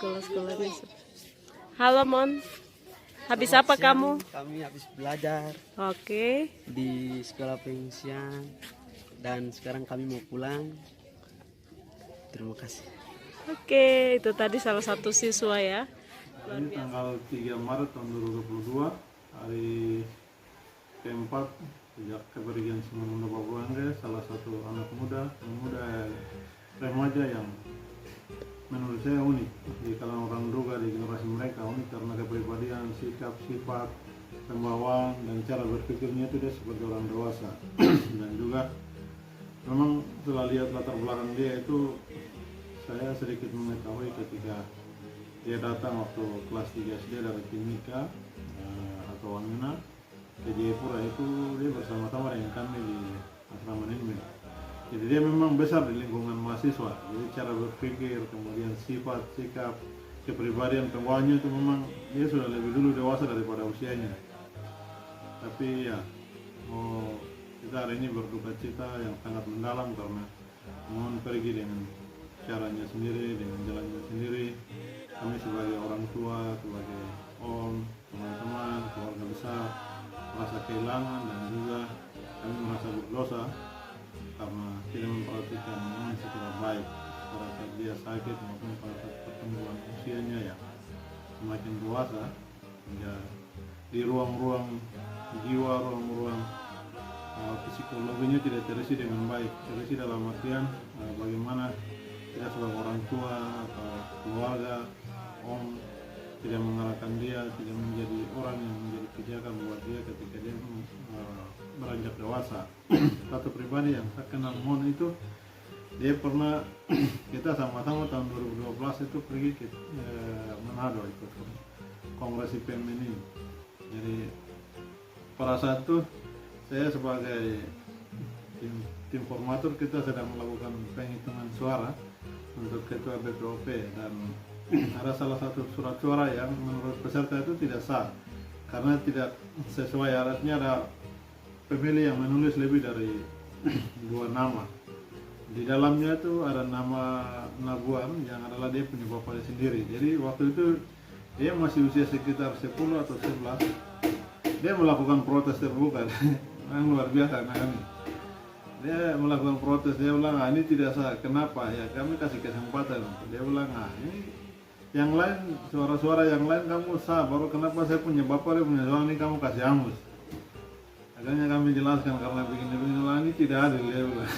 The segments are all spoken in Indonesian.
sekolah-sekolah besok. Halo Mon, habis apa kamu? Kami habis belajar Oke. di sekolah pengungsian dan sekarang kami mau pulang. Terima kasih. Oke, itu tadi salah satu siswa ya. Ini tanggal 3 Maret tahun 2022, hari keempat sejak kepergian Simon Papua, salah satu anak muda remaja yang menurut saya unik di kalangan orang Duga di generasi mereka. Unik karena kepribadian, sikap, sifat, pembawaan dan cara berpikirnya itu dia seperti orang dewasa. Dan juga memang setelah lihat latar belakang dia itu saya sedikit mengetahui ketika dia datang waktu kelas 3 SD dari Timika atau Wamena ke Jayapura, itu dia bersama-sama dengan kami di asrama Ninmen. Jadi dia memang besar di lingkungan mahasiswa. Jadi cara berpikir, kemudian sifat, sikap, kepribadian, pembawaannya itu memang dia sudah lebih dulu dewasa daripada usianya. Tapi ya, kita hari ini berduka cita yang sangat mendalam karena mohon pergi dengan caranya sendiri, dengan jalannya sendiri. Kami sebagai orang tua, sebagai om, teman-teman, keluarga besar merasa kehilangan dan juga kami merasa berdosa karena tidak memperhatikan memang secara baik pada saat dia sakit maupun pada saat pertumbuhan usianya yang semakin dewasa, hingga di ruang-ruang jiwa, ruang-ruang psikologinya tidak terisi dengan baik. Terisi dalam artian bagaimana kita sebagai orang tua atau keluarga, om, tidak mengarahkan dia, tidak menjadi orang yang menjadi pijakan buat dia ketika dia beranjak dewasa. Satu pribadi yang saya kenal Mon itu, dia pernah kita sama-sama tahun 2012 itu pergi ke Manado ikut kongres IPM ini. Jadi pada saat itu saya sebagai tim formatur, kita sedang melakukan penghitungan suara untuk ketua BPOP dan ada salah satu surat suara yang menurut peserta itu tidak sah karena tidak sesuai syaratnya. Ada pemilih yang menulis lebih dari 2 nama. Di dalamnya itu ada nama Nabuan yang adalah dia punya bapaknya sendiri. Jadi waktu itu dia masih usia sekitar 10 atau 11. Dia melakukan protes terbuka. Yang luar biasa anak kami. Dia melakukan protes, dia bilang, ini tidak sah. Kenapa? Ya kami kasih kesempatan. Dia bilang, ini yang lain, suara-suara yang lain kamu sah, baru kenapa saya punya bapak, dia punya suara ini kamu kasih angus. Akhirnya kami jelaskan karena begini-begini lah, ini tidak adil, dia bilang.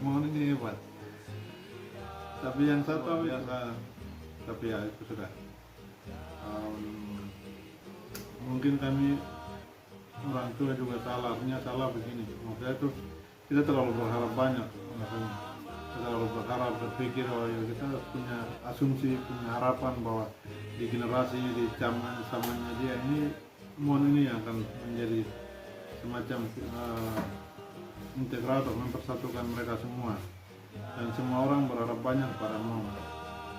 mohon ini hebat. Tapi yang saya tahu ya, tapi ya itu sudah. Mungkin kami orang tua juga salah, artinya salah begini. Maksudnya itu kita terlalu berharap banyak. Kita terlalu berharap, berpikir bahwa ya kita punya asumsi, punya harapan bahwa di generasi, di zamannya dia ini, Mon ini yang akan menjadi semacam integrator, mempersatukan mereka semua. Dan semua orang berharap banyak pada Mon.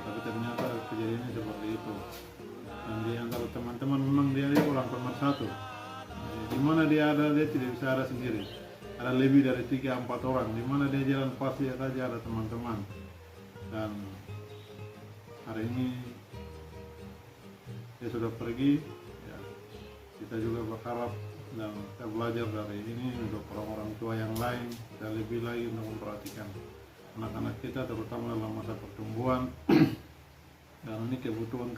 Tapi ternyata kejadiannya seperti itu. Dan di antara teman-teman memang dia orang pemersatu. Di mana dia ada, dia tidak bisa ada sendiri. Ada lebih dari 3-4 orang. Di mana dia jalan pasti saja ada teman-teman. Dan hari ini dia sudah pergi. Ya, kita juga berharap dan kita belajar dari ini untuk orang-orang tua yang lain. Kita lebih lagi untuk memperhatikan anak-anak kita, terutama dalam masa pertumbuhan. Dan ini kebutuhan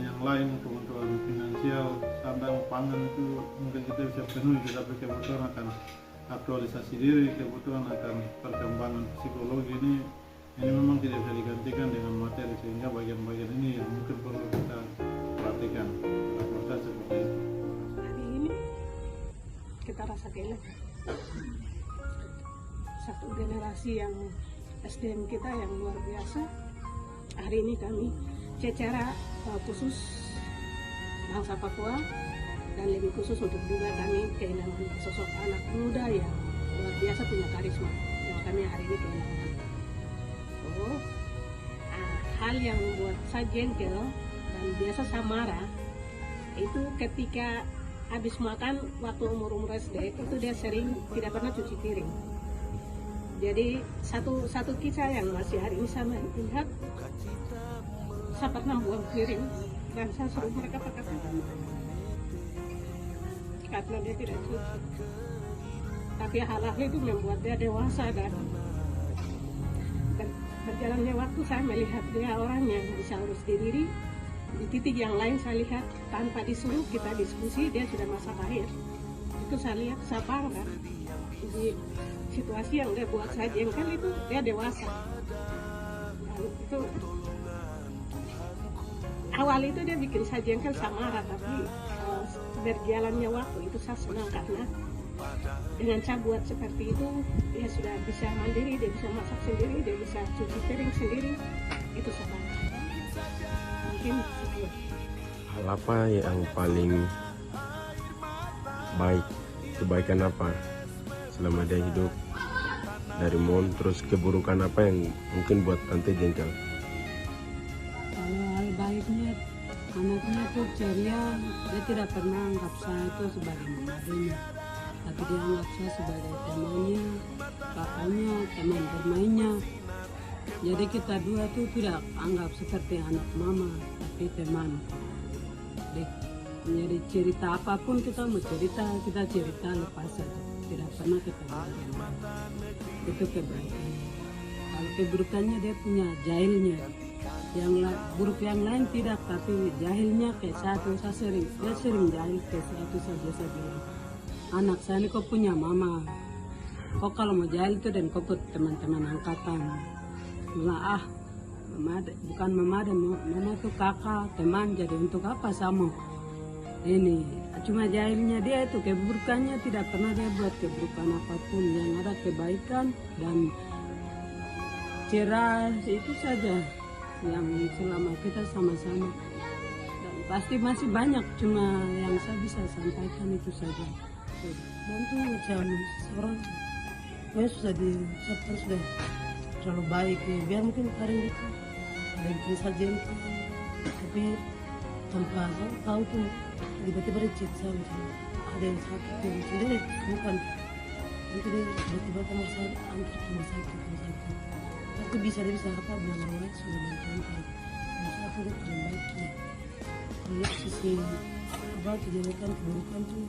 yang lain, kebutuhan finansial, sandang, pangan itu mungkin kita bisa penuhi, tetapi kebutuhan akan aktualisasi diri, kebutuhan akan perkembangan psikologi ini memang tidak bisa digantikan dengan materi, sehingga bagian-bagian ini yang mungkin perlu kita perhatikan. Proses seperti itu. Hari ini kita rasa kehilangan satu generasi yang SDM kita yang luar biasa. Hari ini kami secara khusus bangsa Papua dan lebih khusus untuk juga kami kehilangan sosok anak muda yang luar biasa punya karisma yang kami hari ini kehilangan. Hal yang membuat saya jengkel dan biasa saya marah itu ketika habis makan waktu umur SD itu dia sering tidak pernah cuci piring. Jadi satu kisah yang masih hari ini saya lihat, saya pernah buang piring dan saya suruh mereka pakai tangan karena dia tidak cuci. Tapi hal-hal itu membuat dia dewasa dan berjalannya waktu saya melihat dia orang yang bisa urus diri. Di titik yang lain saya lihat tanpa disuruh kita diskusi dia sudah masak air. Itu saya lihat, saya bangga. Di situasi yang dia buat saya jengkel itu dia dewasa. Dan itu awal itu dia bikin saya jengkel, saya marah, tapi berjalannya waktu itu saya senang karena dengan saya buat seperti itu dia sudah bisa mandiri, dia bisa masak sendiri, dia bisa cuci piring sendiri. Itu saya bangga. Mungkin itu. Hal apa yang paling baik, kebaikan apa selama dia hidup dari Mon, terus keburukan apa yang mungkin buat tante jengkel? Kalau hal baiknya, anaknya itu ceria, dia tidak pernah anggap saya itu sebagai mamanya, tapi dia anggap saya sebagai temannya, kakaknya, teman bermainnya. Jadi kita dua tuh tidak anggap seperti anak mama, tapi teman. Jadi cerita apapun kita mau cerita, kita cerita lepas saja, tidak pernah kita bilang. Itu kebaikan. Kalau keburukannya dia punya jahilnya, yang buruk yang lain tidak, tapi jahilnya kayak dia sering jahil kayak satu saja saya bilang. Anak saya ini kok punya mama, kok kalau mau jahil itu dan kok teman-teman angkatan. Bilang mama bukan mama dan mama itu kakak teman, jadi untuk apa sama ini? Cuma jahilnya dia itu, keburukannya tidak pernah dia buat keburukan apapun, yang ada kebaikan dan cerah, itu saja yang selama kita sama-sama. Dan pasti masih banyak, cuma yang saya bisa sampaikan itu saja. Dan itu macam seorang ya sudah terlalu baik ya, biar mungkin hari itu ada yang bisa jengkel, tapi tanpa tahu tuh tiba-tiba dia cek saya ada yang sakit yang sendiri, bukan nanti dia tiba-tiba kamar saya antar ke rumah sakit. Aku dia bisa apa bilang orang lain sudah mencontoh, masa aku udah paling baik ya. Kalau sisi apa kejelekan keburukan tuh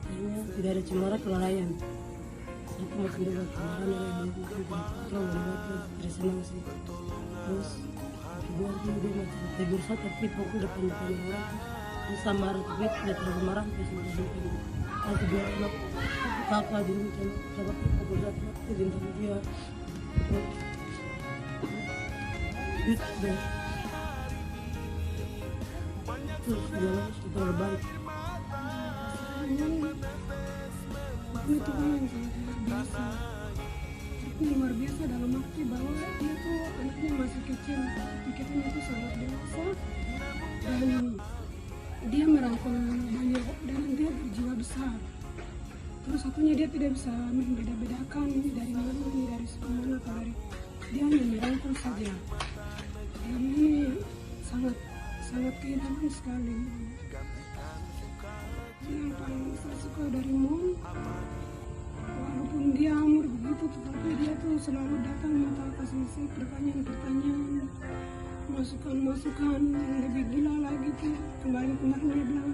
kayaknya tidak ada cemara kelalaian. Saya tuh masih ada kemarin yang kalau lewat tidak senang sih. Terus kedua dia macam tegur saya, tapi pokoknya depan orang bisa marah, tapi tidak terlalu marah kayak sama dia. Aku biar anak kakak di rumah coba aku lihat itu bintang dia. Itu deh. Terus jalan sudah baik. Itu yang sangat luar biasa. Tapi luar biasa dalam arti bahwa dia tuh anaknya masih kecil, pikirannya itu sangat dewasa dan dia merangkul banyak dan dia berjiwa besar. Terus satunya dia tidak bisa membeda-bedakan dari mana ini, dari mana atau dari dia hanya merangkul saja. Dan ini sangat keindahan sekali. Yang paling saya suka dari Mon, walaupun dia umur begitu, tetapi dia tuh selalu datang minta kasih saya pertanyaan-pertanyaan, masukan-masukan yang lebih gila lagi tuh. Kemarin dia bilang,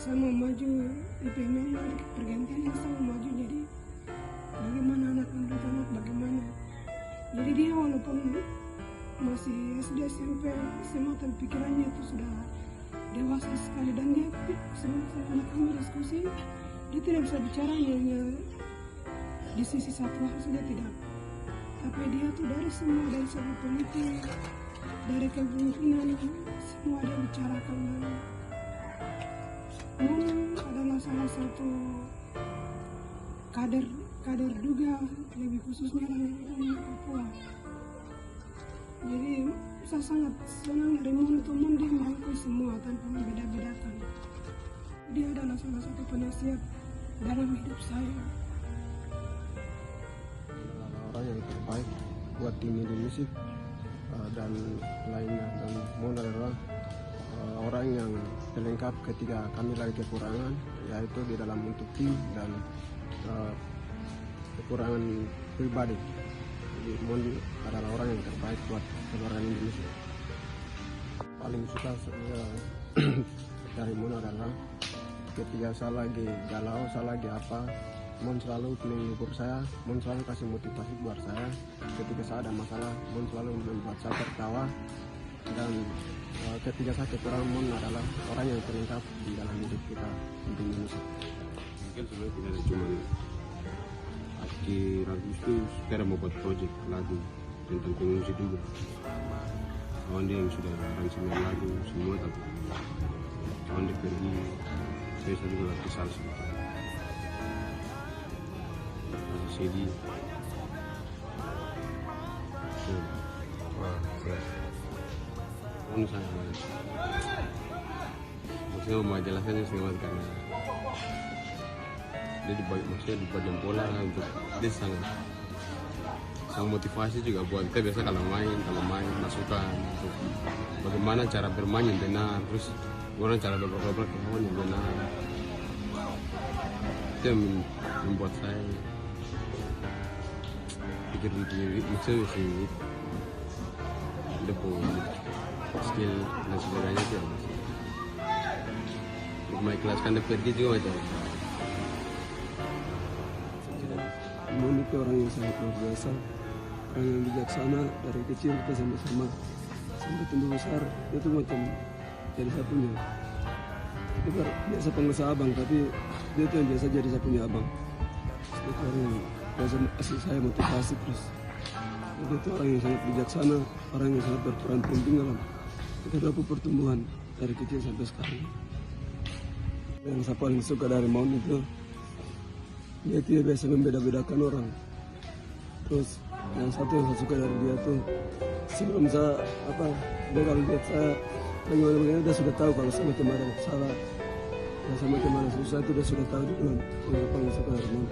saya mau maju IPM pergantiannya, saya mau maju, jadi bagaimana anak bagaimana. Jadi dia walaupun masih SD, SMP, SMA, tapi pikirannya itu sudah dewasa sekali. Dan dia semasa anak kami diskusi, dia tidak bisa bicara hanya di sisi satu hal saja, tidak, tapi dia tuh dari semua, dari segi politik, dari kepemimpinan, semua dia bicarakan. Mon adalah salah satu kader Duga, lebih khususnya dari Papua. Jadi saya sangat senang dari Mon itu, Mon dia merangkul semua tanpa membeda-bedakan. Dia adalah salah satu penasihat dalam hidup saya. Orang yang terbaik buat tim musik dan lainnya, dan Mon adalah orang yang terlengkap ketika kami lagi kekurangan, yaitu di dalam untuk tim dan kekurangan pribadi. Jadi Mon adalah orang yang terbaik buat keluarga Indonesia. Paling suka dari Mon adalah ketika saya lagi galau, saya lagi apa, Mon selalu menghibur saya, Mon selalu kasih motivasi buat saya. Ketika saya ada masalah, Mon selalu membuat saya tertawa. Dan ketika saya kekurangan, Mon adalah orang yang terlengkap di dalam hidup kita di Indonesia. Mungkin sebenarnya tidak ada cuma akhir Agustus kita mau buat project lagu tentang pengungsi juga. Kawan dia yang sudah aransemen lagu semua, tapi kawan dia pergi, saya juga lagi salsa. Masih sedih. Pun saya maksudnya mau jelaskannya sangat karena dia dibagi, maksudnya di bagian bola lah, untuk dia sangat motivasi juga buat kita. Biasa kalau main masukan untuk bagaimana cara bermain yang benar, terus bagaimana cara dobrak kemauan yang benar. Itu yang membuat saya pikir maksudnya sih dia punya skill dan sebagainya sih. Untuk mengikhlaskan dia pergi juga macam. Mon itu orang yang sangat luar biasa, orang yang bijaksana. Dari kecil kita sama-sama sampai tumbuh besar, dia tuh macam jadi saya punya. Kita biasa panggil saya abang, tapi dia tuh yang biasa jadi saya punya abang. Itu orang yang biasa kasih saya motivasi terus. Dia tuh orang yang sangat bijaksana, orang yang sangat berperan penting dalam kita dapat pertumbuhan dari kecil sampai sekarang. Yang saya paling suka dari Mon itu, dia tidak biasa membeda-bedakan orang. Terus yang satu yang saya suka dari dia tuh, sebelum saya dia kalau lihat saya bagaimana dia sudah tahu kalau saya macam mana salah, saya macam mana susah, itu dia sudah tahu duluan. Yang saya paling suka dari Mon.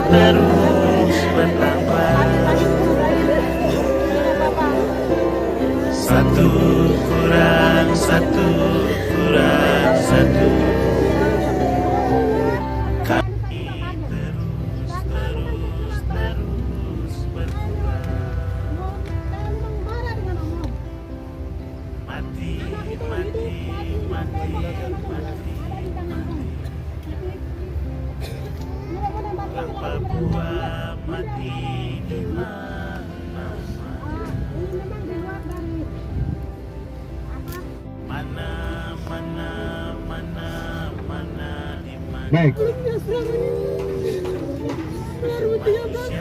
terus bertambah. Satu kurang satu kurang satu. Kami terus berkurang. Mati, mati, mati, mati. Orang Papua mati di mana? Mana, mana, mana, mana, di mana? Baik. Manusia yang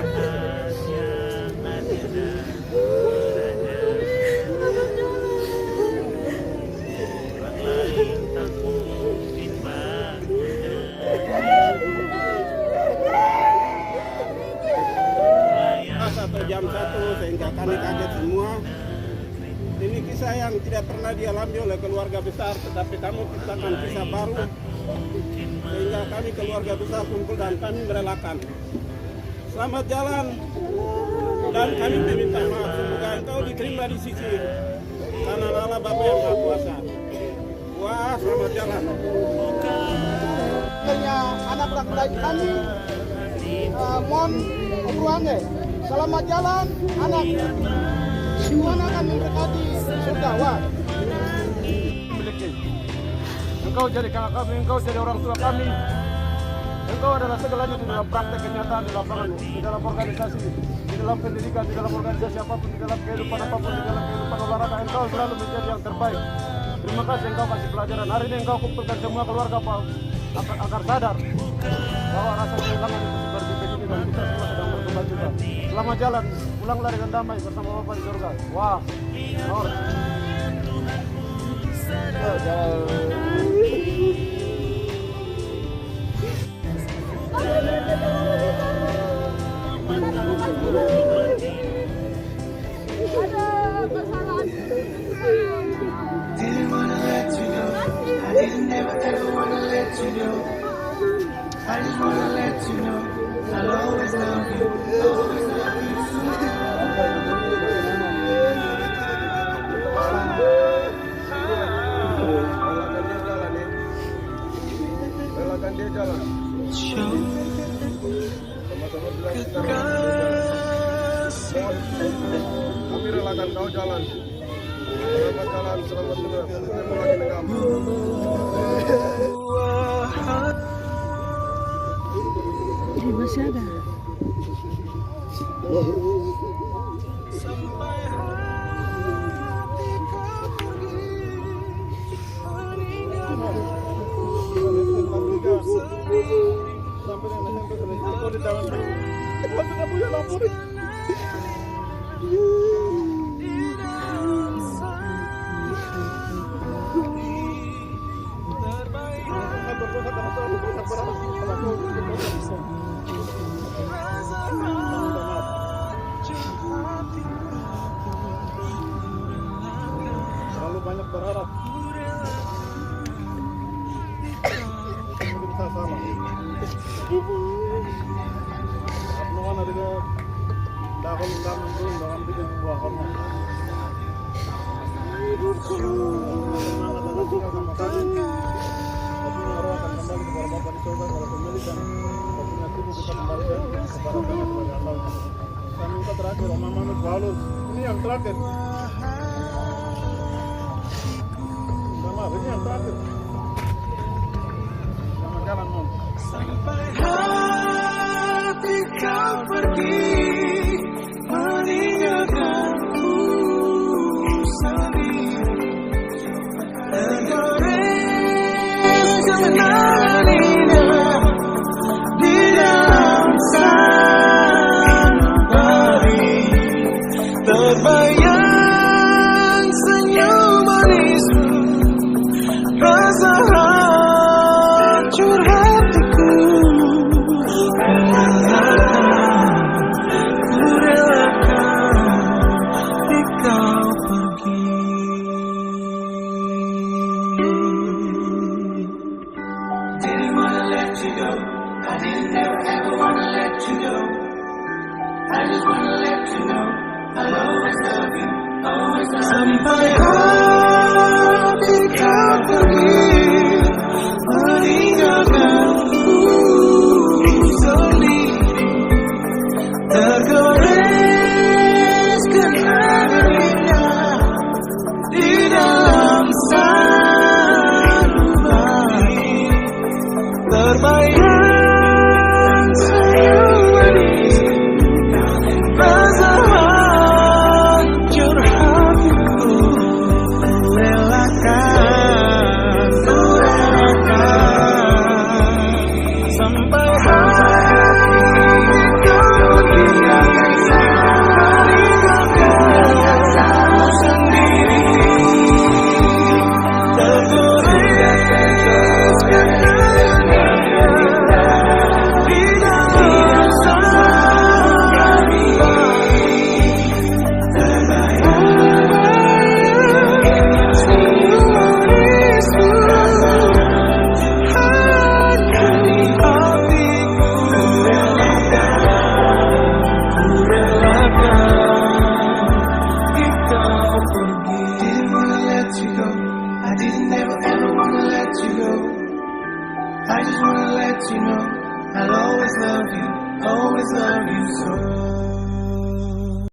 ada dan berada. Orang lain tak mungkin Sampai jam 1 sehingga kami kaget semua. Ini kisah yang tidak pernah dialami oleh keluarga besar, tetapi kami ciptakan kisah baru sehingga kami keluarga besar kumpul dan kami merelakan. Selamat jalan dan kami meminta maaf, semoga engkau diterima di sisi kanan Allah Bapa yang Maha Kuasa. selamat jalan. Anak laki-laki kami, Mon Obruange. Selamat jalan, anak. Tuhan akan memberkati surga. Wah. Engkau jadi kakak kami, engkau jadi orang tua kami. Engkau adalah segalanya di dalam praktek kenyataan di lapangan, di dalam organisasi, di dalam pendidikan, di dalam organisasi apapun, di dalam kehidupan apapun, di dalam kehidupan olahraga. Engkau selalu menjadi yang terbaik. Terima kasih engkau kasih pelajaran. Hari ini engkau kumpulkan semua keluarga agar sadar bahwa rasa kehilangan itu seperti begini dan kita semua sedang bertobat juga. Selamat jalan, pulanglah dengan damai bersama Bapa di surga. Wah, Lord. Didn't wanna let you go. I didn't ever wanna let you go. I just wanna let you know I'll always love you. Always love you. Relakan dia jalan. Kami relakan kau jalan. Selamat jalan, selamat benar. Ketemu lagi dengan kamu. Masih ada. Terlalu banyak berharap. Kita salah. Abnuan ada ke dahon dalam dalam bikin buah hormon. Sama kami. Tapi orang akan kembali kepada Bapa di surga kalau pemilik dan punya tubuh kita kembalikan kepada Tuhan sebagai Allah. Kami minta terakhir Om Muhammad Paulus. Ini yang terakhir. Ini yang terakhir. Selamat jalan, Mon. Sampai hati kau pergi meninggalkanku sendiri. Tergores kenangan indah di dalam sanubari. Terbayang senyum manismu. Rasa hancur hatiku, ku relakan engkau pergi. Didn't wanna let you go. I didn't ever wanna let you go. I just wanna let you know I'll always love you, always love you. Sampai hati kau pergi meninggalkanku sendiri. Tergores kenangan indah di dalam sanubari. Terbayang senyum manis, rasa hancur hatiku. Relakan sampai hati kau tinggalkan sendiri. Tergores kenangan di dalam sanubari. Terbayang senyum manismu hanya di hati. I'll always love you so.